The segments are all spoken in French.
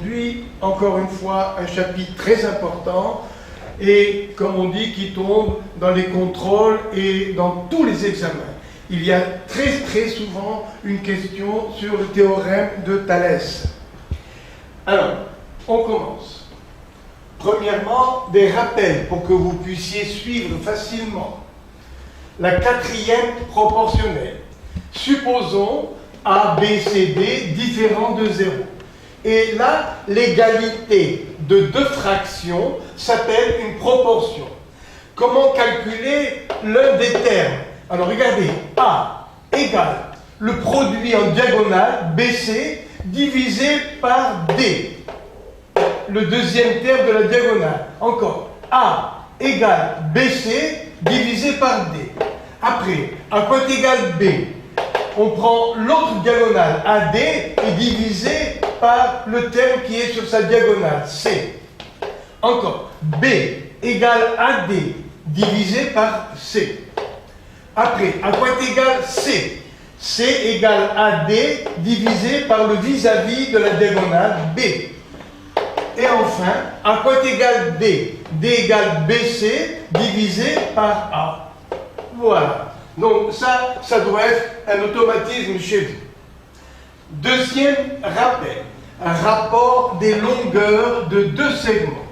aujourd'hui, encore une fois, un chapitre très important et, comme on dit, qui tombe dans les contrôles et dans tous les examens. Il y a très souvent une question sur le théorème de Thalès. Alors, on commence. Premièrement, des rappels pour que vous puissiez suivre facilement. La quatrième proportionnelle. Supposons A, B, C, D différents de 0. Et là, l'égalité de deux fractions s'appelle une proportion. Comment calculer l'un des termes? Alors regardez, A égale le produit en diagonale BC divisé par D. Le deuxième terme de la diagonale. Encore, A égale BC divisé par D. Après, à quoi est égal B? On prend l'autre diagonale AD et divisé par le terme qui est sur sa diagonale, C. Encore, B égale AD divisé par C. Après, à quoi est égal C? C égale AD divisé par le vis-à-vis de la diagonale B. Et enfin, à quoi est égal D? D égale BC divisé par A. Voilà. Donc ça doit être un automatisme chez vous. Deuxième rappel, un rapport des longueurs de deux segments.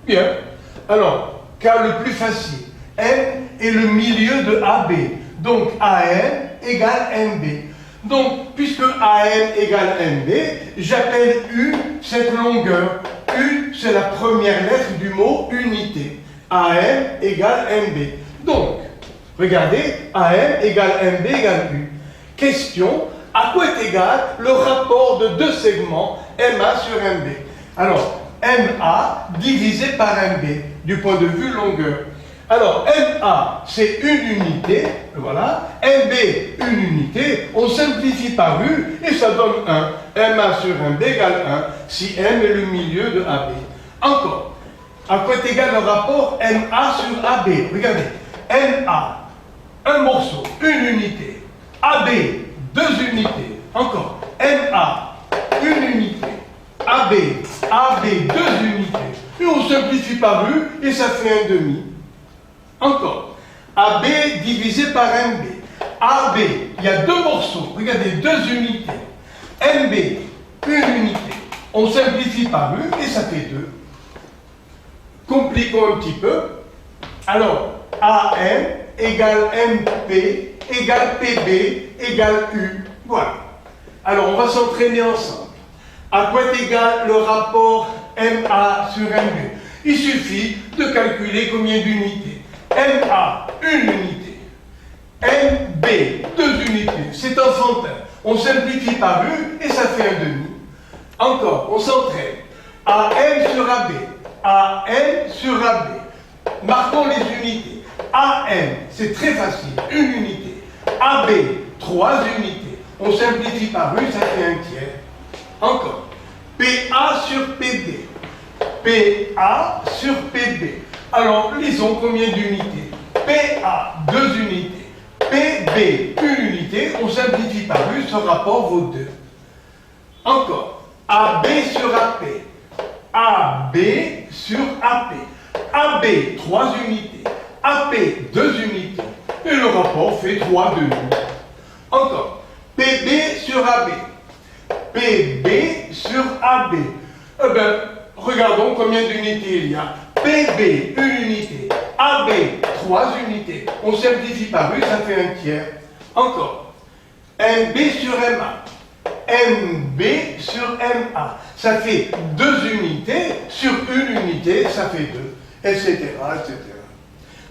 Bien. Alors, cas le plus facile, M est le milieu de AB. Donc AM égale MB. Donc, puisque AM égale MB, j'appelle U cette longueur. U, c'est la première lettre du mot unité. AM égale MB. Donc, regardez, AM égale MB égale U. Question, à quoi est égal le rapport de deux segments MA sur MB? Alors, MA divisé par MB, du point de vue longueur. Alors, MA, c'est une unité, voilà. MB, une unité. On simplifie par U et ça donne 1. MA sur MB égale 1, si M est le milieu de AB. Encore, à quoi est égal le rapport MA sur AB? Regardez, MA, un morceau, une unité. AB, deux unités. Encore, MA, une unité. AB, deux unités. Et on simplifie par U et ça fait un demi. Encore, AB divisé par MB. AB, il y a deux morceaux, regardez, deux unités. MB, une unité. On simplifie par U et ça fait 2. Compliquons un petit peu. Alors, AM égale MP égale PB égale U. Voilà. Alors, on va s'entraîner ensemble. À quoi est égal le rapport MA sur MB? Il suffit de calculer combien d'unités. MA, une unité. MB, deux unités. C'est enfantin. On simplifie par U et ça fait un demi. Encore, on s'entraîne. AM sur AB. AM sur AB. Marquons les unités. AM, c'est très facile. Une unité. AB, trois unités. On simplifie par U, ça fait un tiers. Encore. PA sur PB. PA sur PB. Alors, lisons combien d'unités. PA, deux unités. PB, une unité. On simplifie par U, ce rapport vaut 2. Encore. AB sur AP. AB sur AP. AB, 3 unités. AP, 2 unités. Et le rapport fait 3 demi. Encore. PB sur AB. PB sur AB. Eh bien, regardons combien d'unités il y a. PB, une unité. AB, 3 unités. On simplifie par U, ça fait un tiers. Encore. MB sur MA. MB sur MA. Ça fait 2 unités sur une unité, ça fait 2, etc., etc.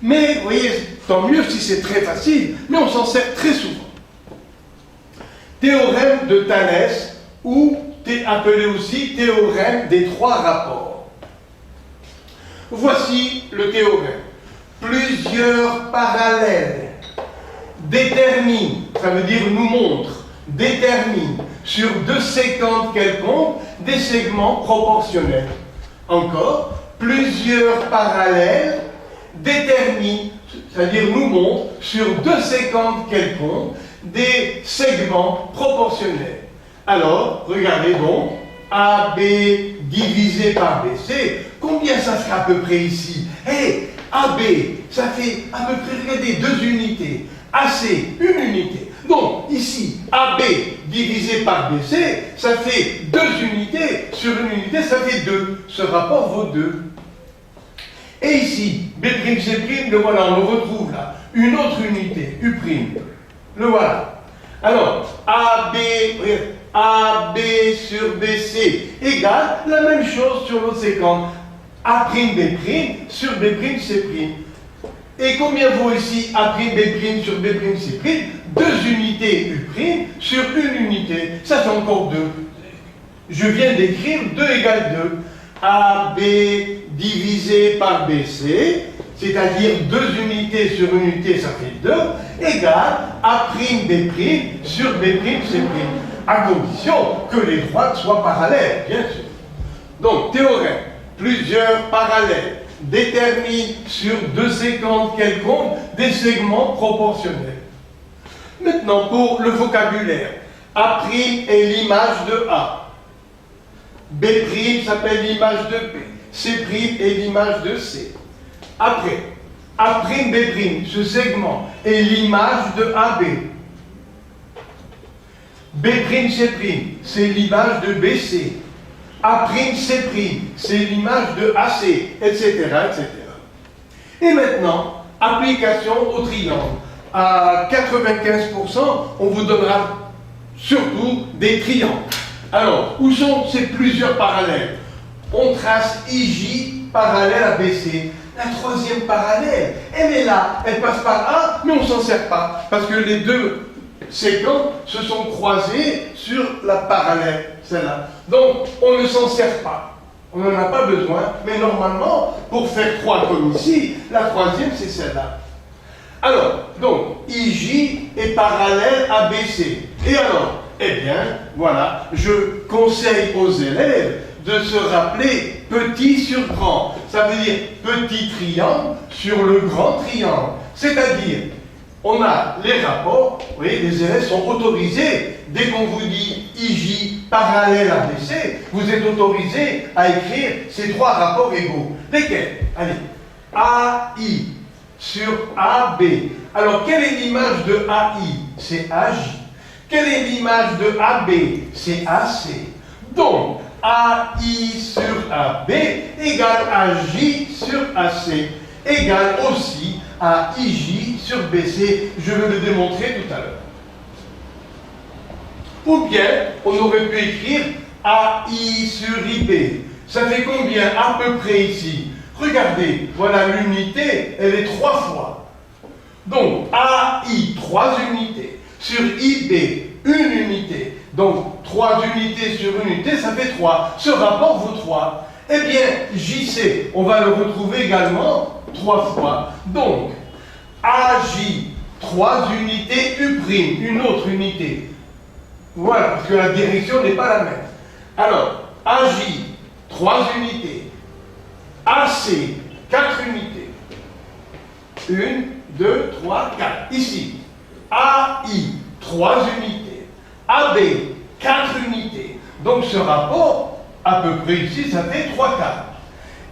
Mais, vous voyez, tant mieux si c'est très facile, mais on s'en sert très souvent. Théorème de Thalès, ou appelé aussi théorème des 3 rapports. Voici le théorème. Plusieurs parallèles déterminent, ça veut dire nous montrent, déterminent sur 2 séquentes quelconques des segments proportionnels. Encore, plusieurs parallèles déterminent, c'est-à-dire nous montrent sur 2 séquentes quelconques des segments proportionnels. Alors, regardez donc, AB divisé par BC, combien ça fera à peu près ici? AB, ça fait à peu près, regardez, 2 unités. AC, 1 unité. Donc, ici, AB divisé par BC, ça fait 2 unités. Sur 1 unité, ça fait 2. Ce rapport vaut 2. Et ici, B'C', le voilà, on le retrouve là. Une autre unité, U'. Le voilà. Alors, AB sur BC égale la même chose sur l'autre séquence. A'B' sur B'C'. Et combien vaut ici A'B' sur B'C'? 2 unités U' sur 1 unité. Ça fait encore 2. Je viens d'écrire 2 égale 2. AB divisé par BC, c'est-à-dire 2 unités sur 1 unité, ça fait 2, égale A'B' sur B'C', à condition que les droites soient parallèles, bien sûr. Donc, théorème, plusieurs parallèles déterminent sur 2 séquences quelconques des segments proportionnels. Maintenant, pour le vocabulaire, A' est l'image de A. B' s'appelle l'image de B. C' est l'image de C. Après, A'B', ce segment, est l'image de AB. B'C', c'est l'image de BC. A'C', c'est l'image de AC, etc., etc. Et maintenant, application au triangle. À 95%, on vous donnera surtout des triangles. Alors, où sont ces plusieurs parallèles? On trace IJ parallèle à BC. La troisième parallèle, elle est là, elle passe par A, mais on ne s'en sert pas, parce que les 2 séquences se sont croisées sur la parallèle, celle-là. Donc, on ne s'en sert pas. On n'en a pas besoin, mais normalement, pour faire 3 comme ici, la troisième, c'est celle-là. Alors, donc, IJ est parallèle à BC. Et alors, eh bien, voilà, je conseille aux élèves de se rappeler petit sur grand. Ça veut dire petit triangle sur le grand triangle. C'est-à-dire, on a les rapports, vous voyez, les élèves sont autorisés, dès qu'on vous dit IJ parallèle à BC, vous êtes autorisés à écrire ces 3 rapports égaux. Lesquels? Allez, AI sur AB. Alors, quelle est l'image de AI? C'est AJ. Quelle est l'image de AB? C'est AC. Donc, AI sur AB égale AJ sur AC égale aussi à IJ sur BC. Je vais le démontrer tout à l'heure. Ou bien, on aurait pu écrire AI sur IB. Ça fait combien à peu près ici? Regardez, voilà l'unité, elle est 3 fois. Donc, AI, 3 unités. Sur IB, 1 unité. Donc, 3 unités sur 1 unité, ça fait 3. Ce rapport vaut 3. Eh bien, JC, on va le retrouver également 3 fois. Donc, AJ, 3 unités, U', une autre unité. Voilà, parce que la direction n'est pas la même. Alors, AJ, 3 unités. AC, 4 unités. 1, 2, 3, 4. Ici, AI, 3 unités. AB, 4 unités. Donc ce rapport, à peu près ici, ça fait 3 quarts.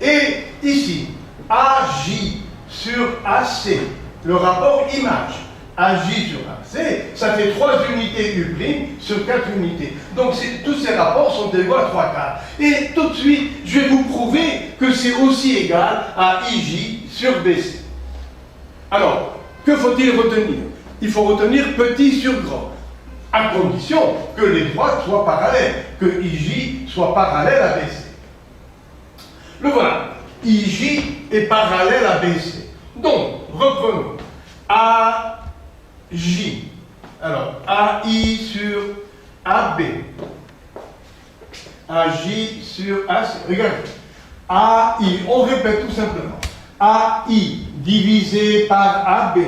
Et ici, AJ sur AC, le rapport image. AJ sur AC, ça fait 3 unités U' sur 4 unités. Donc tous ces rapports sont égaux à 3 quarts. Et tout de suite, je vais vous prouver que c'est aussi égal à IJ sur BC. Alors, que faut-il retenir? Il faut retenir petit sur grand, à condition que les droites soient parallèles, que IJ soit parallèle à BC. Le voilà. IJ est parallèle à BC. Donc, reprenons. AJ. Alors, AI sur AB. AJ sur AC. Regardez. AI, on répète tout simplement. AI divisé par AB.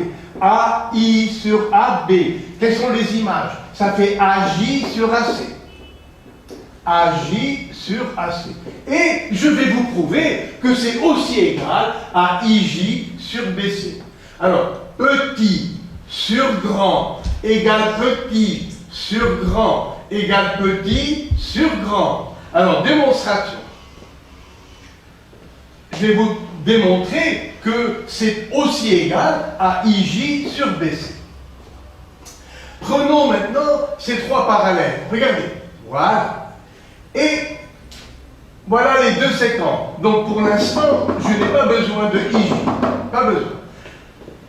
AI sur AB. Quelles sont les images? Ça fait AJ sur AC. AJ sur AC. Et je vais vous prouver que c'est aussi égal à IJ sur BC. Alors, petit sur grand égale petit sur grand égale petit sur grand. Alors, démonstration. Je vais vous démontrer que c'est aussi égal à IJ sur BC. Prenons maintenant ces trois parallèles. Regardez. Voilà. Et voilà les deux séquences. Donc pour l'instant, je n'ai pas besoin de IJ. Pas besoin.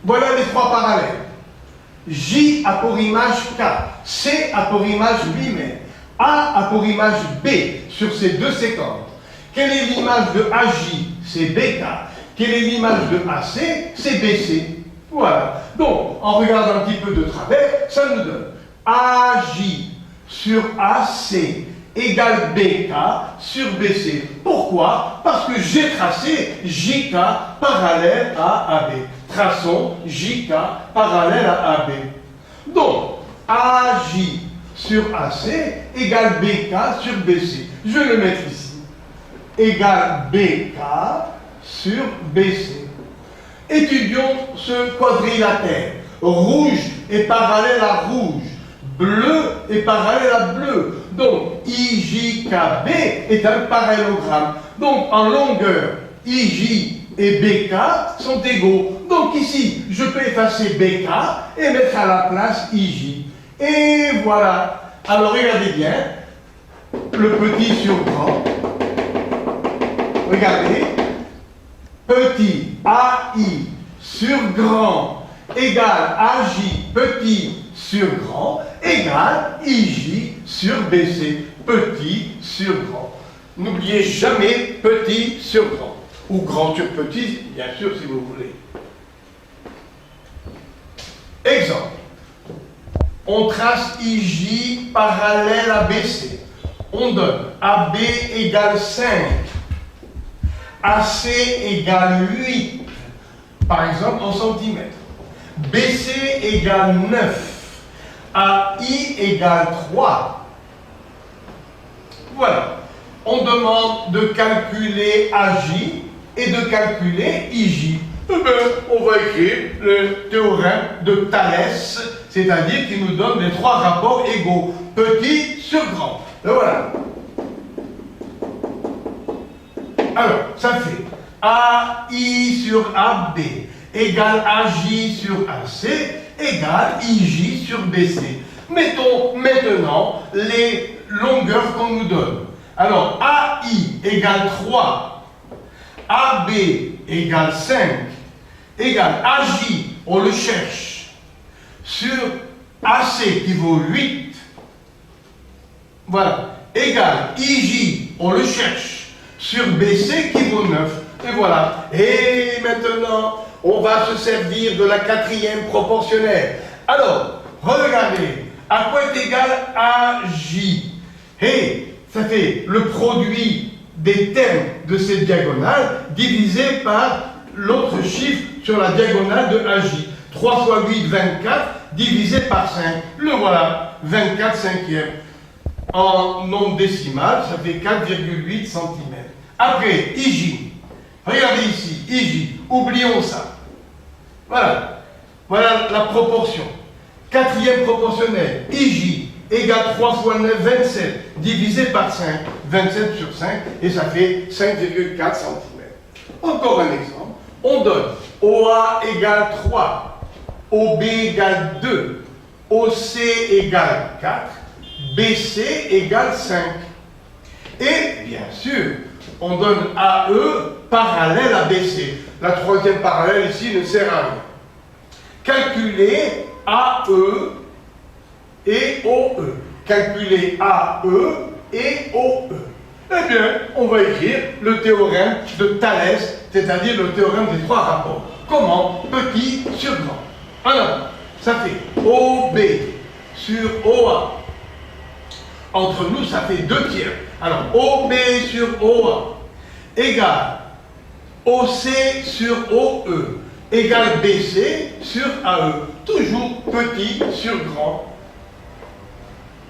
Voilà les trois parallèles. J a pour image K. C a pour image bimère. A a pour image B sur ces deux séquences. Quelle est l'image de AJ? C'est BK. Quelle est l'image de AC? C'est BC. Voilà. Donc, en regardant un petit peu de travers, ça nous donne AJ sur AC égale BK sur BC. Pourquoi? Parce que j'ai tracé JK parallèle à AB. Traçons JK parallèle à AB. Donc, AJ sur AC égale BK sur BC. Je vais le mettre ici. Égale BK sur BC. Étudions ce quadrilatère. Rouge est parallèle à rouge. Bleu est parallèle à bleu. Donc, IJKB est un parallélogramme. Donc, en longueur, IJ et BK sont égaux. Donc, ici, je peux effacer BK et mettre à la place IJ. Et voilà. Alors, regardez bien. Le petit sur grand. Regardez. Petit AI sur grand égale AJ petit sur grand égale IJ sur BC. Petit sur grand. N'oubliez jamais petit sur grand. Ou grand sur petit, bien sûr, si vous voulez. Exemple. On trace IJ parallèle à BC. On donne AB égale 5. AC égale 8, par exemple en centimètres. BC égale 9. AI égale 3. Voilà. On demande de calculer AJ et de calculer IJ. Eh bien, on va écrire le théorème de Thalès, c'est-à-dire qui nous donne les trois rapports égaux. Petit sur grand. Et voilà. Alors, ça fait AI sur AB égale AJ sur AC égale IJ sur BC. Mettons maintenant les longueurs qu'on nous donne. Alors, AI égale 3, AB égale 5, égale AJ, on le cherche, sur AC qui vaut 8, voilà, égale IJ, on le cherche, sur BC qui vaut 9. Et voilà. Et maintenant, on va se servir de la quatrième proportionnelle. Alors, regardez. À quoi est égal AJ? Et ça fait le produit des termes de cette diagonale divisé par l'autre chiffre sur la diagonale de AJ. 3 fois 8, 24, divisé par 5. Le voilà. 24 cinquièmes. En nombre décimal, ça fait 4,8 cm. Après, IJ. Regardez ici, IJ. Oublions ça. Voilà. Voilà la proportion. Quatrième proportionnelle. IJ égale 3 fois 9, 27. Divisé par 5. 27 sur 5. Et ça fait 5,4 cm. Encore un exemple. On donne OA égale 3. OB égale 2. OC égale 4. BC égale 5. Et, bien sûr, on donne AE parallèle à BC. La troisième parallèle ici ne sert à rien. Calculer AE et OE. Calculer AE et OE. Eh bien, on va écrire le théorème de Thalès, c'est-à-dire le théorème des trois rapports. Comment? Petit sur grand. Alors, ça fait OB sur OA. Entre nous, ça fait 2 tiers. Alors, OB sur OA égale OC sur OE égale BC sur AE. Toujours petit sur grand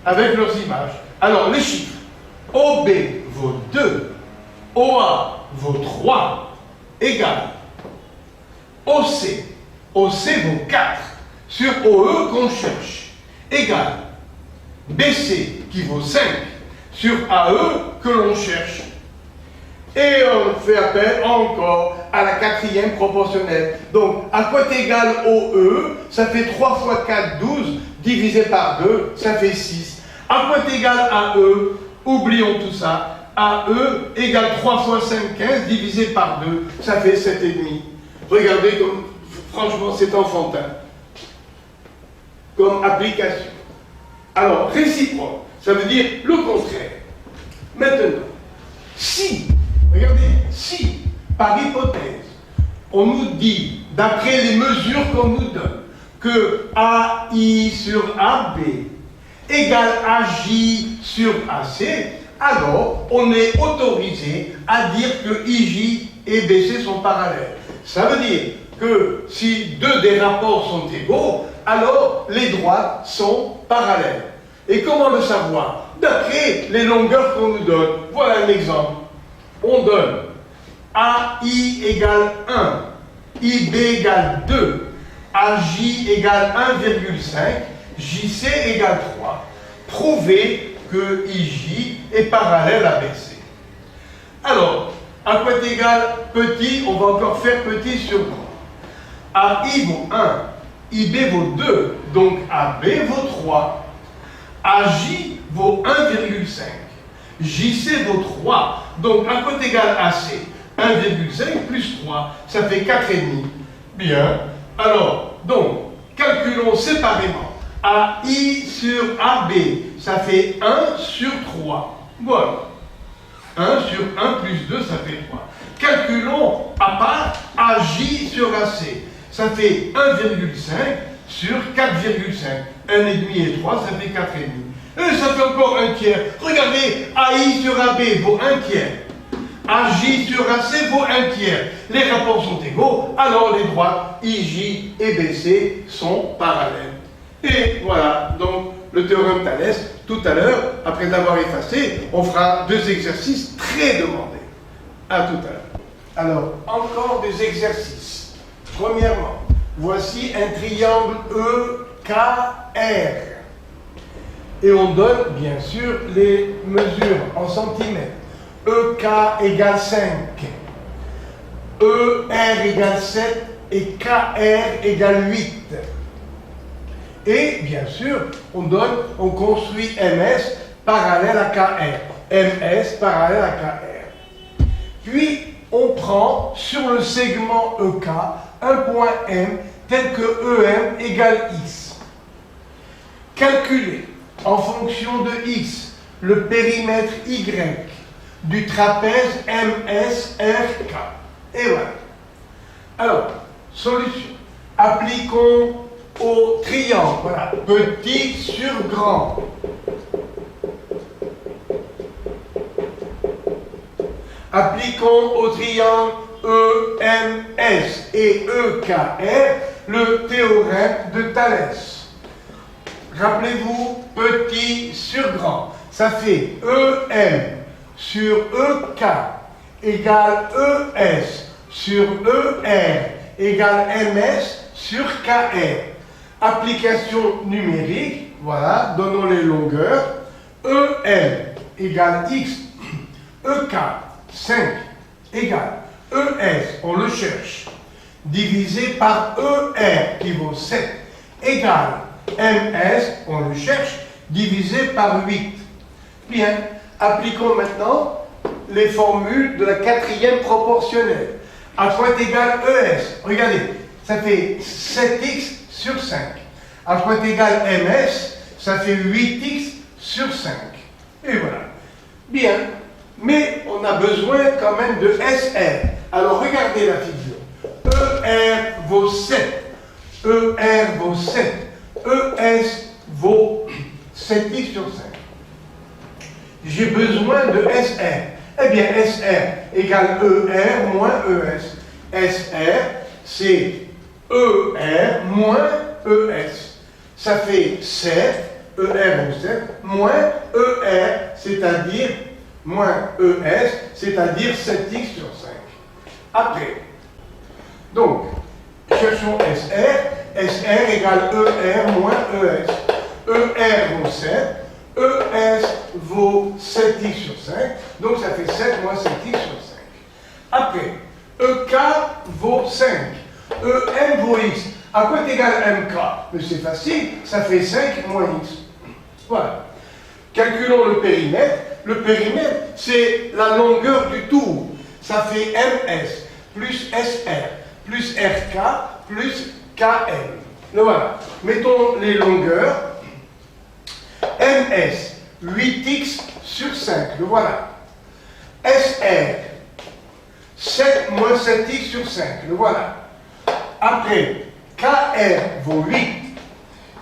avec leurs images. Alors, les chiffres. OB vaut 2, OA vaut 3 égale OC. OC vaut 4 sur OE qu'on cherche égale BC qui vaut 5 sur AE que l'on cherche. Et on fait appel encore à la quatrième proportionnelle. Donc, à quoi est égal au E, ça fait 3 fois 4, 12, divisé par 2, ça fait 6. À quoi est égal à E, oublions tout ça. AE égale 3 fois 5, 15, divisé par 2, ça fait 7,5. Regardez comme, franchement, c'est enfantin. Comme application. Alors, réciproque, ça veut dire le contraire. Maintenant, si, regardez, si, par hypothèse, on nous dit, d'après les mesures qu'on nous donne, que AI sur AB égale AJ sur AC, alors on est autorisé à dire que IJ et BC sont parallèles. Ça veut dire que si deux des rapports sont égaux, alors les droites sont parallèles. Et comment le savoir? D'après les longueurs qu'on nous donne. Voilà un exemple. On donne AI égale 1, IB égale 2, AJ égale 1,5, JC égale 3. Prouvez que IJ est parallèle à BC. Alors, à quoi est égal petit? On va encore faire petit sur grand. AI vaut 1, IB vaut 2, donc AB vaut 3. AJ vaut 1,5. JC vaut 3. Donc, à quoi est égal AC? 1,5 plus 3, ça fait 4,5. Bien. Alors, donc, calculons séparément. AI sur AB, ça fait 1 sur 3. Voilà. 1 sur 1 plus 2, ça fait 3. Calculons à part AJ sur AC. Ça fait 1,5 sur 4,5. 1,5 et 3, ça fait 4,5. Et ça fait encore un tiers. Regardez, AI sur AB vaut un tiers. AJ sur AC vaut un tiers. Les rapports sont égaux, alors les droites IJ et BC sont parallèles. Et voilà, donc le théorème Thalès, tout à l'heure, après l'avoir effacé, on fera 2 exercices très demandés. À tout à l'heure. Alors, encore des exercices. Premièrement, voici un triangle EKR. Et on donne, bien sûr, les mesures en centimètres. EK égale 5, ER égale 7 et KR égale 8. Et, bien sûr, on construit MS parallèle à KR. MS parallèle à KR. Puis, on prend sur le segment EK un point M tel que EM égale X. Calculez en fonction de X le périmètre Y du trapèze MSRK. Et voilà. Alors, solution. Appliquons au triangle. Voilà. Petit sur grand. Appliquons au triangle EMS et EKR le théorème de Thalès. Rappelez-vous, petit sur grand. Ça fait EM sur EK égale ES sur ER égale MS sur KR. Application numérique, voilà, donnons les longueurs. EM égale X, EK 5 égale ES, on le cherche, divisé par ER qui vaut 7 égale MS, on le cherche, divisé par 8. Bien. Appliquons maintenant les formules de la quatrième proportionnelle. À quoi est égal ES? Regardez, ça fait 7x sur 5. À quoi est égal MS? Ça fait 8x sur 5. Et voilà. Bien. Mais on a besoin quand même de SR. Alors regardez la figure. ER vaut 7. ER vaut 7. ES vaut 7x sur 5. J'ai besoin de SR. Eh bien, SR égale ER moins ES. SR, c'est ER moins ES. Ça fait 7, ER vaut 7, moins ER, c'est-à-dire moins ES, c'est-à-dire 7x sur 5. Après, donc, cherchons SR. SR égale ER moins ES. ER vaut 7. ES vaut 7x sur 5, donc ça fait 7 moins 7x sur 5. Après, EK vaut 5, EM vaut x. À quoi est égal MK? Mais c'est facile, ça fait 5 moins x. Voilà. Calculons le périmètre. Le périmètre, c'est la longueur du tour. Ça fait MS plus SR plus RK plus KM. Le voilà. Mettons les longueurs. MS, 8x sur 5. Le voilà. SR, 7 moins 7x sur 5. Le voilà. Après, KR vaut 8.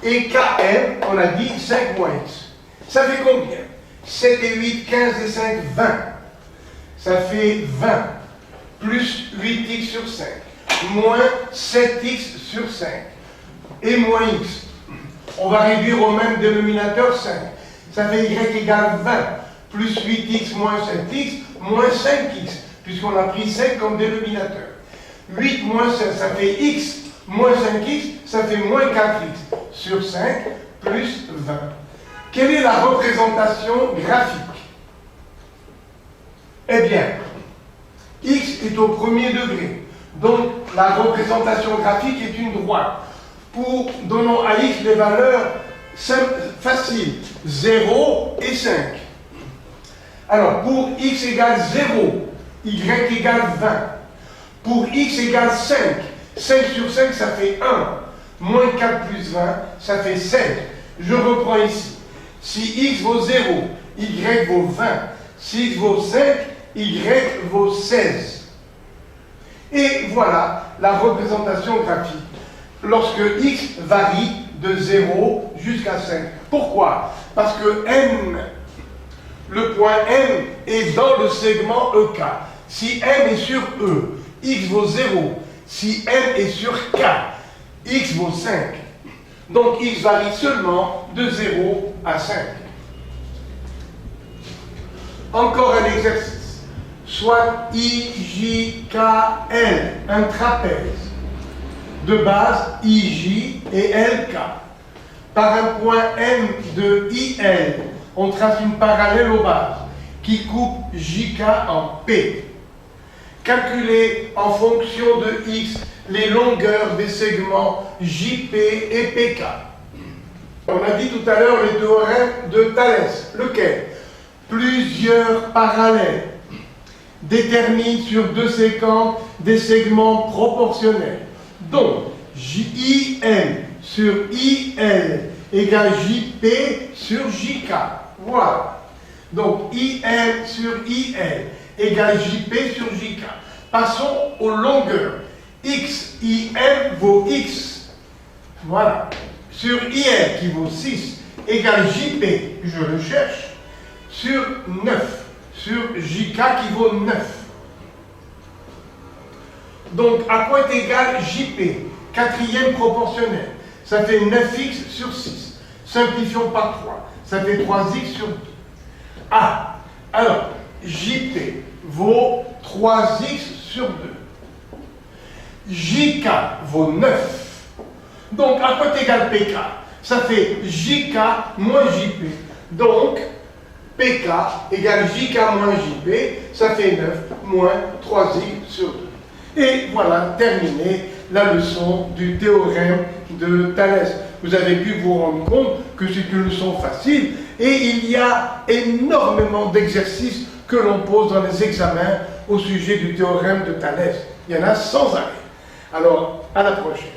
Et KM, on a dit 5 moins x. Ça fait combien? 7 et 8, 15 et 5, 20. Ça fait 20. Plus 8x sur 5. Moins 7x sur 5. Et moins x. On va réduire au même dénominateur 5. Ça fait y égale 20. Plus 8x moins 7x, moins 5x. Puisqu'on a pris 5 comme dénominateur. 8 moins 5, ça fait x. Moins 5x, ça fait moins 4x. Sur 5, plus 20. Quelle est la représentation graphique? Eh bien, x est au premier degré. Donc, la représentation graphique est une droite. Donnons à x des valeurs faciles, 0 et 5. Alors, pour x égale 0, y égale 20. Pour x égale 5, 5 sur 5, ça fait 1. Moins 4 plus 20, ça fait 16. Je reprends ici. Si x vaut 0, y vaut 20. Si x vaut 5, y vaut 16. Et voilà la représentation graphique. Lorsque x varie de 0 jusqu'à 5. Pourquoi? Parce que M, le point M est dans le segment EK. Si M est sur E, x vaut 0. Si M est sur K, x vaut 5. Donc x varie seulement de 0 à 5. Encore un exercice. Soit IJKL, un trapèze de base IJ et LK. Par un point M de IL, on trace une parallèle aux bases qui coupe JK en P. Calculez en fonction de X les longueurs des segments JP et PK. On a dit tout à l'heure les théorèmes de Thalès. Lequel? Plusieurs parallèles déterminent sur deux séquences des segments proportionnels. Donc, JIM sur IL égale JP sur JK. Voilà. Donc, IM sur IL égale JP sur JK. Passons aux longueurs. X, IM vaut X. Voilà. Sur IL qui vaut 6 égale JP, je le cherche, sur 9. Sur JK qui vaut 9. Donc, à quoi est égal JP? Quatrième proportionnel. Ça fait 9x sur 6. Simplifions par 3. Ça fait 3x sur 2. Ah, alors, JP vaut 3x sur 2. JK vaut 9. Donc, à quoi est égal PK? Ça fait JK moins JP. Donc, PK égale JK moins JP, ça fait 9 moins 3x sur 2. Et voilà, terminé la leçon du théorème de Thalès. Vous avez pu vous rendre compte que c'est une leçon facile et il y a énormément d'exercices que l'on pose dans les examens au sujet du théorème de Thalès. Il y en a sans arrêt. Alors, à la prochaine.